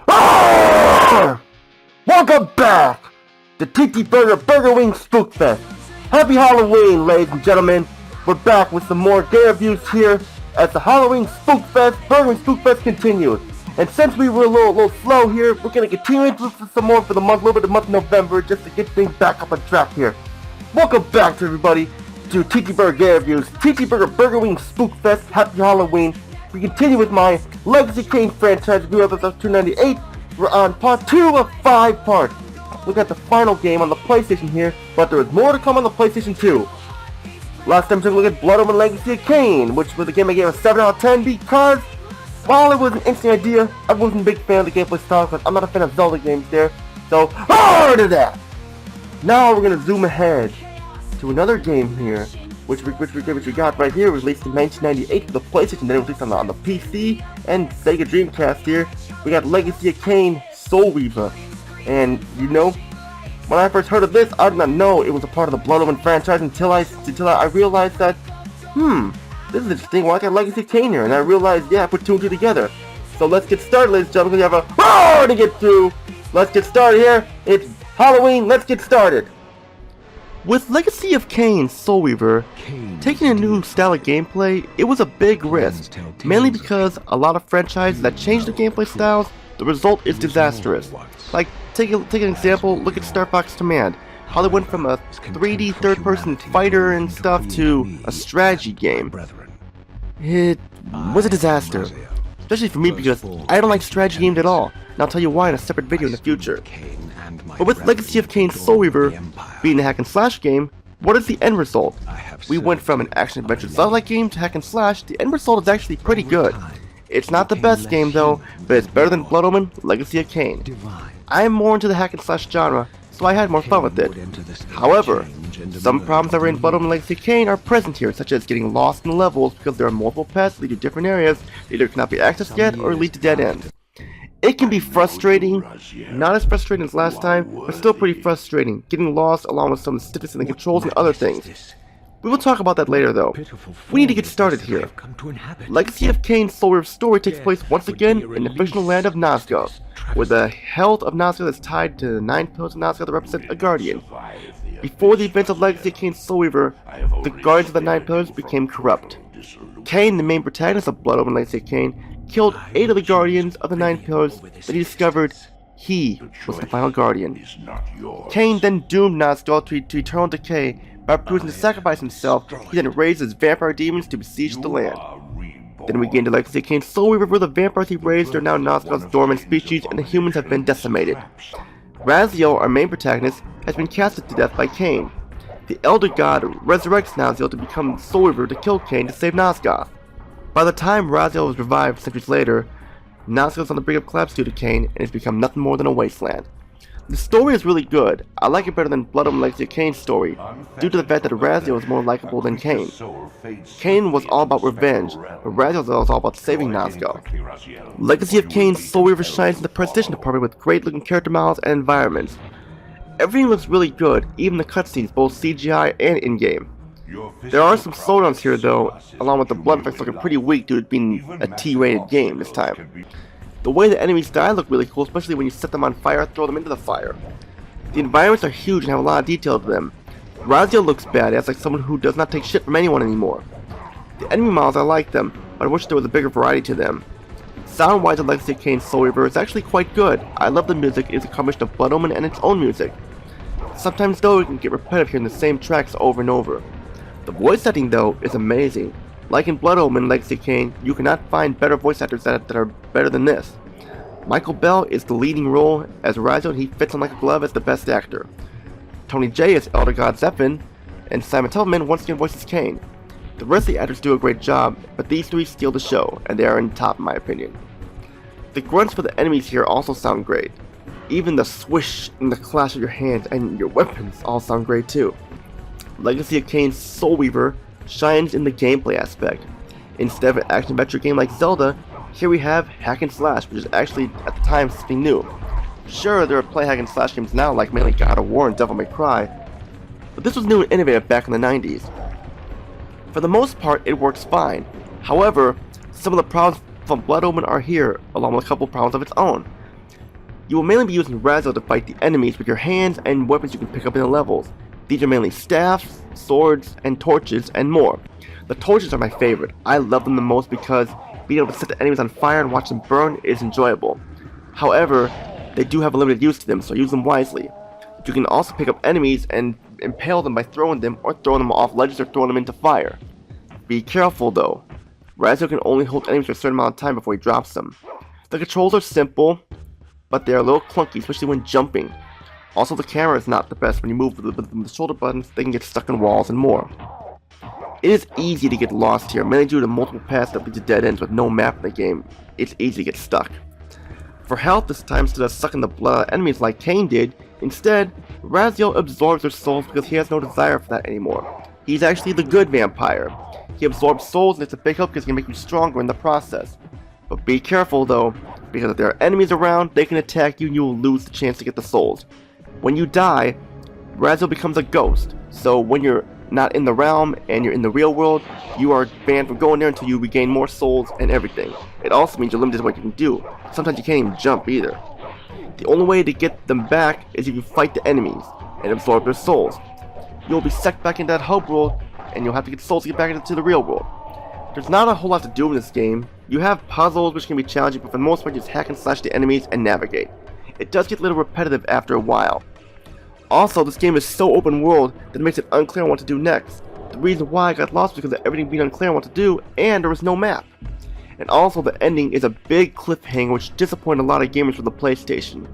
Arrgh! Welcome back to TTBurger Burger Wing Spook Fest. Happy Halloween, ladies and gentlemen. We're back with some more game reviews here as the Halloween Spook Fest, Burger Wing Spook Fest continues. And since we were a little slow here, we're going to continue with some more for the month, a little bit of the month of November, just to get things back up on track here. Welcome back to everybody to TTBurger Game Reviews, TTBurger Burger Wing Spook Fest. Happy Halloween. We continue with my Legacy of Kain franchise review episode 298. We're on part 2 of 5 parts. Look at the final game on the PlayStation here, but there is more to come on the PlayStation 2. Last time we took a look at Blood Omen Legacy of Kain, which was a game I gave a 7 out of 10 because, while it was an interesting idea, I wasn't a big fan of the gameplay style because I'm not a fan of Zelda games there. So, to that! Now we're going to zoom ahead to another game here, which we got right here, released in 1998 for the PlayStation, then released on the PC and Sega Dreamcast here. We got Legacy of Kain Soul Reaver. And, you know, when I first heard of this, I did not know it was a part of the Blood Omen franchise until I realized that, this is interesting, well, I got Legacy of Kain here, and I realized, yeah, I put 2 and 2 together. So let's get started, ladies and gentlemen, because we have a to get through. Let's get started here. It's Halloween, let's get started. With Legacy of Kain Soul Reaver, taking a new style of gameplay, it was a big risk, mainly because a lot of franchises that change their gameplay styles, the result is disastrous. Like, take an example, look at Star Fox Command, how they went from a 3D third-person fighter and stuff to a strategy game. It was a disaster, especially for me because I don't like strategy games at all, and I'll tell you why in a separate video in the future. But with Legacy of Kain Soul Reaver being a hack and slash game, what is the end result? We went from an action-adventure Zelda-like game to hack and slash. The end result is actually pretty good. It's not the best game though, but it's better than Blood Omen Legacy of Kain. I am more into the hack and slash genre, so I had more fun with it. However, some problems that were in Blood Omen Legacy of Kain are present here, such as getting lost in the levels because there are multiple paths that lead to different areas that either cannot be accessed yet or lead to dead ends. It can be frustrating, not as frustrating as last time, but still pretty frustrating, getting lost along with some stiffness in the controls and other things. We will talk about that later though. We need to get started here. Legacy of Kain Soul Reaver's story takes place once again in the fictional land of Nazgul, where the health of Nazgul is tied to the 9 pillars of Nazgul that represent a guardian. Before the events of Legacy of Kain Soul Reaver, the guardians of the 9 pillars became corrupt. Kain, the main protagonist of Blood Omen Legacy of Kain, killed 8 of the guardians of the 9 pillars that he discovered he was the final guardian. Kain then doomed Nazgul to eternal decay by choosing to sacrifice himself. He then raised his vampire demons to besiege the land. Then we get into Legacy of Kain Soul Reaver, where the vampires he raised are now Nazgul's dormant species and the humans have been decimated. Raziel, our main protagonist, has been casted to death by Kain. The Elder God resurrects Raziel to become Soul Reaver to kill Kain to save Nazgul. By the time Raziel was revived centuries later, Nazgul is on the brink of collapse due to Kain and has become nothing more than a wasteland. The story is really good. I like it better than Blood Omen Legacy of Kain's story, due to the fact that Raziel is more likable than Kain. Kain was all about revenge, but Raziel was all about saving Nazgul. Legacy of Kain Soul Reaver shines in the presentation department with great looking character models and environments. Everything looks really good, even the cutscenes, both CGI and in-game. There are some slowdowns here though, along with the blood effects looking pretty weak due to it being a T-rated game this time. The way the enemies die look really cool, especially when you set them on fire and throw them into the fire. The environments are huge and have a lot of detail to them. Raziel looks badass, like someone who does not take shit from anyone anymore. The enemy models, I like them, but I wish there was a bigger variety to them. Sound-wise, the Legacy of Kain Soul Reaver is actually quite good. I love the music. It is a combination of Blood Omen and its own music. Sometimes though, it can get repetitive hearing the same tracks over and over. The voice acting though is amazing. Like in Blood Omen Legacy of Kain, you cannot find better voice actors that are better than this. Michael Bell is the leading role as Raziel, and he fits on like a glove as the best actor. Tony Jay is Elder God Zephyr, and Simon Tellerman once again voices Kain. The rest of the actors do a great job, but these 3 steal the show, and they are in top in my opinion. The grunts for the enemies here also sound great. Even the swish and the clash of your hands and your weapons all sound great too. Legacy of Kain Soul Reaver shines in the gameplay aspect. Instead of an action-adventure game like Zelda, here we have hack and slash, which is actually, at the time, something new. Sure, there are play hack and slash games now like mainly God of War and Devil May Cry, but this was new and innovative back in the 90s. For the most part, it works fine. However, some of the problems from Blood Omen are here, along with a couple problems of its own. You will mainly be using Raziel to fight the enemies with your hands and weapons you can pick up in the levels. These are mainly staffs, swords, and torches, and more. The torches are my favorite. I love them the most because being able to set the enemies on fire and watch them burn is enjoyable. However, they do have a limited use to them, so use them wisely. You can also pick up enemies and impale them by throwing them, or throwing them off ledges, or throwing them into fire. Be careful though. Raziel can only hold enemies for a certain amount of time before he drops them. The controls are simple, but they are a little clunky, especially when jumping. Also, the camera is not the best when you move with the shoulder buttons. They can get stuck in walls and more. It is easy to get lost here, mainly due to multiple paths that lead to dead ends with no map in the game. It's easy to get stuck. For health this time, instead of sucking the blood out of enemies like Kain did, instead, Raziel absorbs their souls because he has no desire for that anymore. He's actually the good vampire. He absorbs souls, and it's a big help because he can make you stronger in the process. But be careful though, because if there are enemies around, they can attack you and you will lose the chance to get the souls. When you die, Raziel becomes a ghost, so when you're not in the realm and you're in the real world, you are banned from going there until you regain more souls and everything. It also means you're limited to what you can do. Sometimes you can't even jump either. The only way to get them back is if you fight the enemies and absorb their souls. You'll be sucked back into that hub world, and you'll have to get souls to get back into the real world. There's not a whole lot to do in this game. You have puzzles which can be challenging, but for the most part you just hack and slash the enemies and navigate. It does get a little repetitive after a while. Also, this game is so open world that it makes it unclear on what to do next. The reason why I got lost was because of everything being unclear on what to do, and there was no map. And also, the ending is a big cliffhanger which disappointed a lot of gamers for the PlayStation.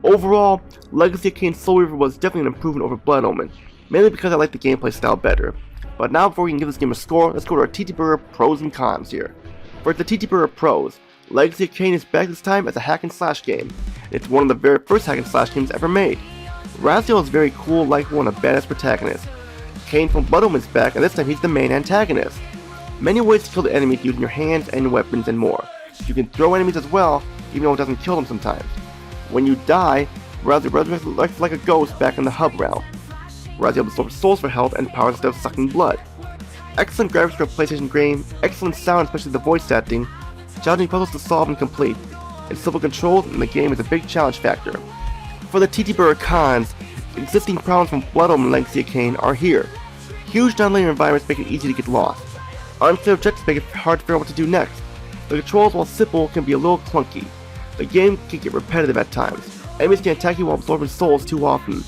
Overall, Legacy of Kain Soul Reaver was definitely an improvement over Blood Omen, mainly because I like the gameplay style better. But now before we can give this game a score, let's go to our TTBurger pros and cons here. For the TTBurger pros, Legacy of Kain is back this time as a hack and slash game. It's one of the very first hack and slash games ever made. Raziel is very cool, likable, and a badass protagonist. Kain from Blood Omen's back, and this time he's the main antagonist. Many ways to kill the enemies using your hands and weapons and more. You can throw enemies as well, even though it doesn't kill them sometimes. When you die, Raziel resurrects like a ghost back in the hub realm. Raziel absorbs souls for health and powers instead of sucking blood. Excellent graphics for a PlayStation game, excellent sound, especially the voice acting, challenging puzzles to solve and complete, and simple controls in the game is a big challenge factor. For the TTBurger cons, existing problems from Blood Omen and Legacy of Kain are here. Huge non-linear environments make it easy to get lost. Unclear objectives make it hard to figure out what to do next. The controls, while simple, can be a little clunky. The game can get repetitive at times. Enemies can attack you while absorbing souls too often.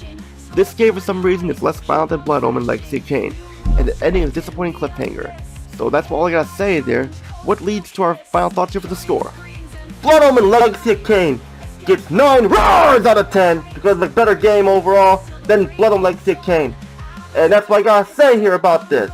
This game for some reason is less violent than Blood Omen and Legacy of Kain, and the ending is a disappointing cliffhanger. So that's all I gotta say there. What leads to our final thoughts here for the score? Blood Omen Legacy of Kain gets 9 roars out of 10 because it's a better game overall than Blood Omen Legacy of Kain. And that's what I gotta say here about this.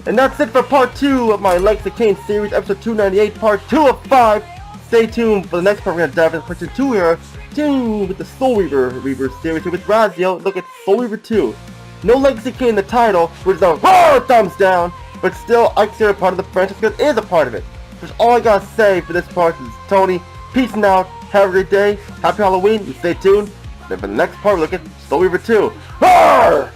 And that's it for part 2 of my Legacy of Kain series, episode 298, part 2 of 5. Stay tuned for the next part. We're gonna dive into part 2 here. Tune with the Soul Reaver series here with Raziel. Look at Soul Reaver 2. No Legacy of Kain in the title, which is a roar thumbs down, but still I consider it part of the franchise because it is a part of it. That's all I gotta say for this part. This is Tony. Peace out. Have a great day. Happy Halloween. And stay tuned. Then for the next part, we look at Soul Reaver 2. Roar!